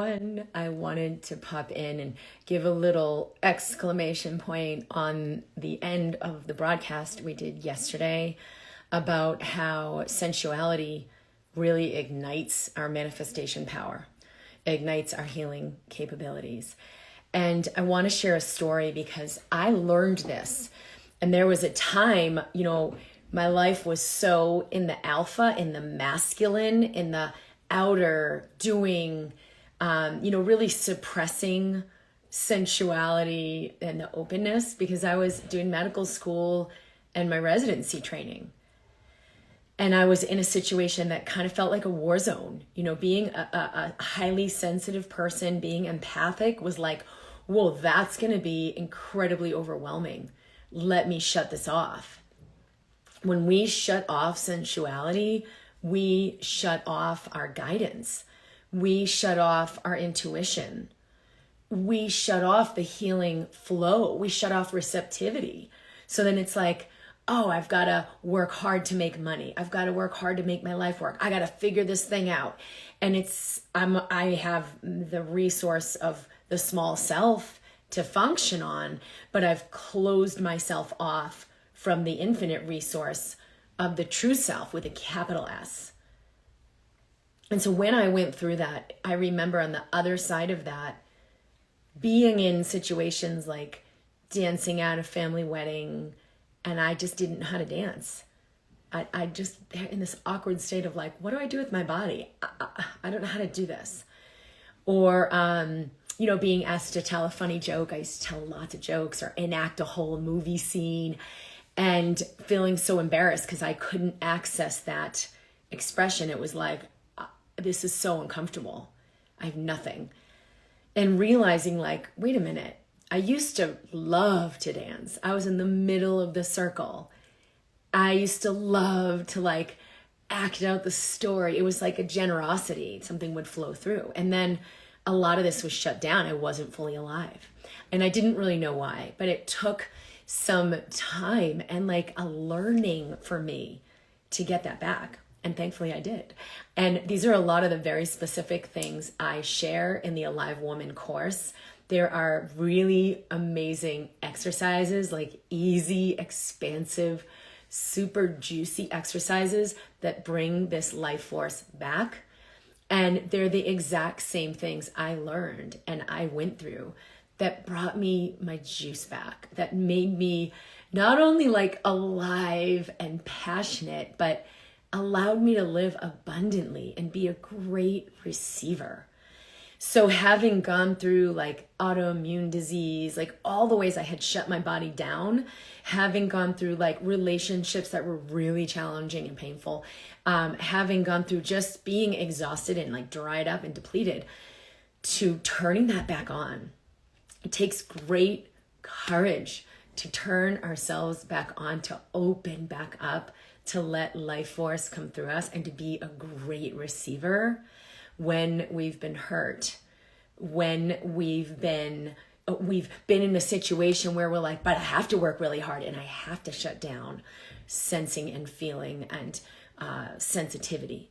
I wanted to pop in and give a little exclamation point on the end of the broadcast we did yesterday about how sensuality really ignites our manifestation power, ignites our healing capabilities. And I want to share a story because I learned this. And there was a time, my life was so in the alpha, in the masculine, in the outer doing, really suppressing sensuality and the openness because I was doing medical school and my residency training. And I was in a situation that kind of felt like a war zone. Being a highly sensitive person, being empathic was like, whoa, that's going to be incredibly overwhelming. Let me shut this off. When we shut off sensuality, we shut off our guidance. We shut off our intuition. We shut off the healing flow. We shut off receptivity. So then it's like, oh, I've got to work hard to make money. I've got to work hard to make my life work. I got to figure this thing out. And I have the resource of the small self to function on, but I've closed myself off from the infinite resource of the true self with a capital S. And so when I went through that, I remember on the other side of that, being in situations like dancing at a family wedding, and I just didn't know how to dance. I just in this awkward state of like, what do I do with my body? I don't know how to do this. Or, being asked to tell a funny joke. I used to tell lots of jokes or enact a whole movie scene and feeling so embarrassed because I couldn't access that expression. It was like, this is so uncomfortable. I have nothing. And realizing like, wait a minute. I used to love to dance. I was in the middle of the circle. I used to love to like act out the story. It was like a generosity. Something would flow through. And then a lot of this was shut down. I wasn't fully alive. And I didn't really know why, but it took some time and like a learning for me to get that back. And thankfully I did. And these are a lot of the very specific things I share in the Alive Woman course. There are really amazing exercises, like easy, expansive, super juicy exercises that bring this life force back. And they're the exact same things I learned and I went through that brought me my juice back, that made me not only like alive and passionate, but allowed me to live abundantly and be a great receiver. So having gone through like autoimmune disease, like all the ways I had shut my body down, having gone through like relationships that were really challenging and painful, having gone through just being exhausted and like dried up and depleted, to turning that back on. It takes great courage to turn ourselves back on, to open back up, to let life force come through us and to be a great receiver when we've been hurt, when we've been in a situation where we're like, but I have to work really hard and I have to shut down sensing and feeling and sensitivity.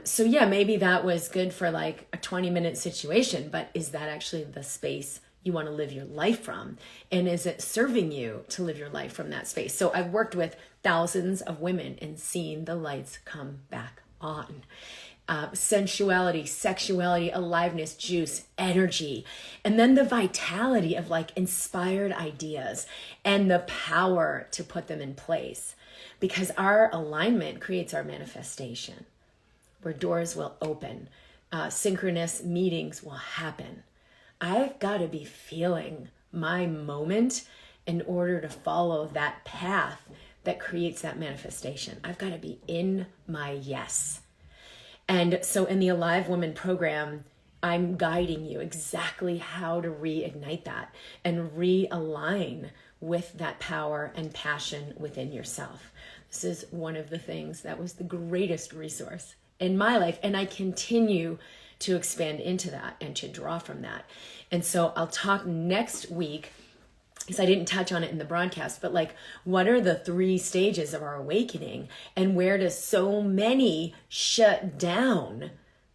So yeah, maybe that was good for like a 20-minute situation, but is that actually the space you want to live your life from? And is it serving you to live your life from that space? So I've worked with thousands of women and seen the lights come back on. Sensuality, sexuality, aliveness, juice, energy, and then the vitality of like inspired ideas and the power to put them in place, because our alignment creates our manifestation, where doors will open, synchronous meetings will happen. I've got to be feeling my moment in order to follow that path that creates that manifestation. I've got to be in my yes. And so in the Alive Woman program, I'm guiding you exactly how to reignite that and realign with that power and passion within yourself. This is one of the things that was the greatest resource in my life. And I continue to expand into that and to draw from that. And so I'll talk next week, because I didn't touch on it in the broadcast, but like, what are the 3 stages of our awakening, and where does so many shut down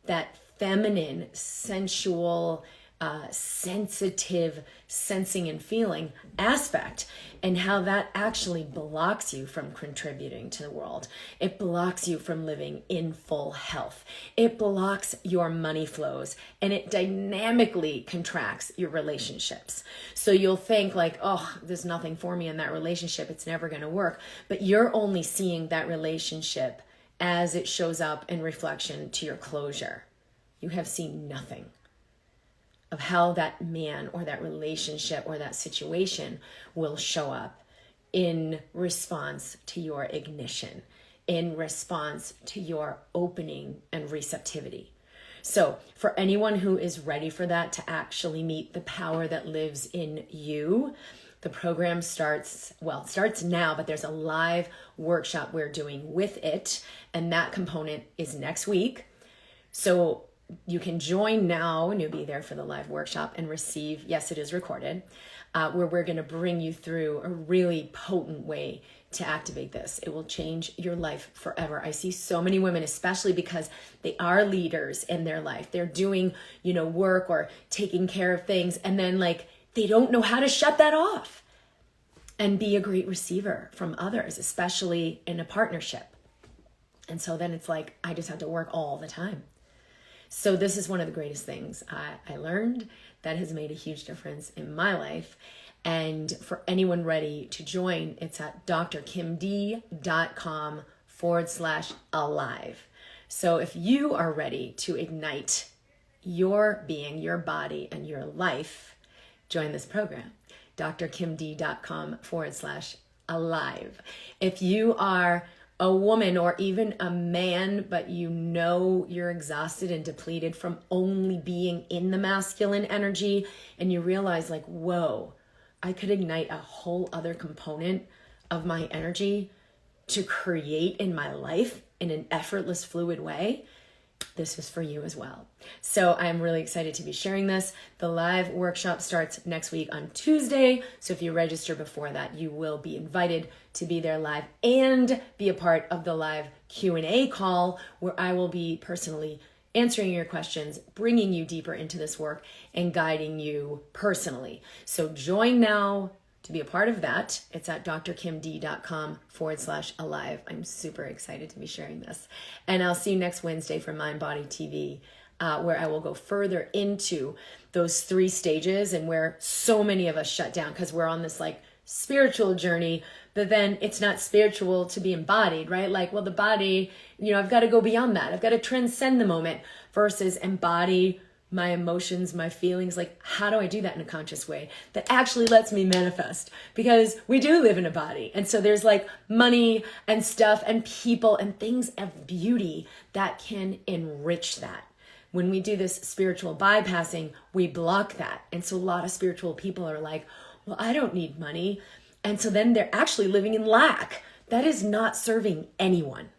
that feminine, sensual, sensitive sensing and feeling aspect, and how that actually blocks you from contributing to the world. It blocks you from living in full health. It blocks your money flows, and it dynamically contracts your relationships. So you'll think like, oh, there's nothing for me in that relationship. It's never going to work. But you're only seeing that relationship as it shows up in reflection to your closure. You have seen nothing of how that man or that relationship or that situation will show up in response to your ignition, in response to your opening and receptivity. So for anyone who is ready for that, to actually meet the power that lives in you, the program starts now, but there's a live workshop we're doing with it, and that component is next week. So you can join now, and you'll be there for the live workshop and receive, yes, it is recorded, where we're going to bring you through a really potent way to activate this. It will change your life forever. I see so many women, especially because they are leaders in their life. They're doing, work or taking care of things, and then they don't know how to shut that off and be a great receiver from others, especially in a partnership. And so then it's like, I just have to work all the time. So this is one of the greatest things I learned that has made a huge difference in my life. And for anyone ready to join, it's at drkimd.com/alive. So if you are ready to ignite your being, your body, and your life, join this program, drkimd.com/alive. If you are a woman or even a man, but you're exhausted and depleted from only being in the masculine energy, and you realize whoa, I could ignite a whole other component of my energy to create in my life in an effortless, fluid way, this is for you as well. So I'm really excited to be sharing this. The live workshop starts next week on Tuesday. So if you register before that, you will be invited to be there live and be a part of the live Q&A call, where I will be personally answering your questions, bringing you deeper into this work, and guiding you personally. So join now to be a part of that. It's at drkimd.com/alive. I'm super excited to be sharing this. And I'll see you next Wednesday for Mind Body TV, where I will go further into those 3 stages, and where so many of us shut down because we're on this spiritual journey, but then it's not spiritual to be embodied, right? The body, I've got to go beyond that. I've got to transcend the moment versus embody my emotions, my feelings. How do I do that in a conscious way that actually lets me manifest? Because we do live in a body. And so there's money and stuff and people and things of beauty that can enrich that. When we do this spiritual bypassing, we block that. And so a lot of spiritual people are well, I don't need money. And so then they're actually living in lack. That is not serving anyone.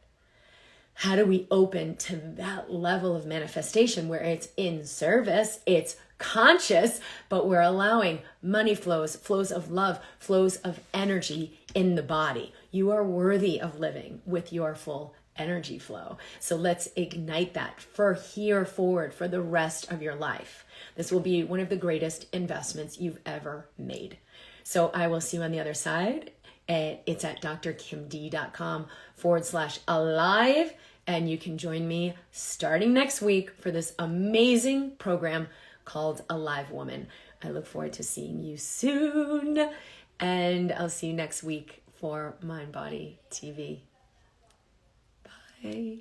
How do we open to that level of manifestation where it's in service, it's conscious, but we're allowing money flows of love, flows of energy in the body? You are worthy of living with your full energy flow. So let's ignite that for forward for the rest of your life. This will be one of the greatest investments you've ever made. So I will see you on the other side. It's at drkimd.com/alive. And you can join me starting next week for this amazing program called Alive Woman. I look forward to seeing you soon. And I'll see you next week for Mind Body TV. Bye.